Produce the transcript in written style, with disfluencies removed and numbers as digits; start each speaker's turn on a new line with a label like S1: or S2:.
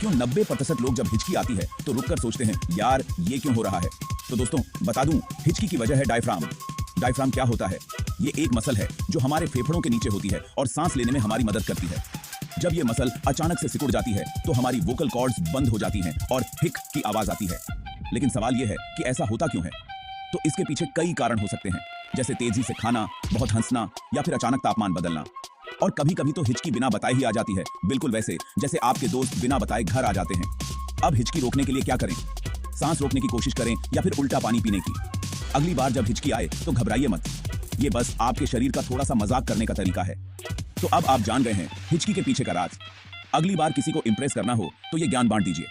S1: क्यों 90% लोग जब हिचकी आती है तो रुककर सोचते हैं यार ये क्यों हो रहा है। तो दोस्तों बता दूं, हिचकी की वजह है डायफ्राम। डायफ्राम क्या होता है? ये एक मसल है जो हमारे फेफड़ों के नीचे होती है और सांस लेने में हमारी मदद करती है। जब ये मसल अचानक से सिकुड़ जाती है तो हमारी वोकल कॉर्ड्स बंद हो जाती हैं और हिक की आवाज आती है। लेकिन सवाल ये है कि ऐसा होता क्यों है? तो इसके पीछे कई कारण हो सकते हैं, जैसे तेजी से खाना, बहुत हंसना या फिर अचानक तापमान बदलना। और कभी कभी तो हिचकी बिना बताए ही आ जाती है, बिल्कुल वैसे जैसे आपके दोस्त बिना बताए घर आ जाते हैं। अब हिचकी रोकने के लिए क्या करें? सांस रोकने की कोशिश करें या फिर उल्टा पानी पीने की। अगली बार जब हिचकी आए तो घबराइए मत, ये बस आपके शरीर का थोड़ा सा मजाक करने का तरीका है। तो अब आप जान गए हैं हिचकी के पीछे का राज। अगली बार किसी को इंप्रेस करना हो तो ये ज्ञान बांट दीजिए।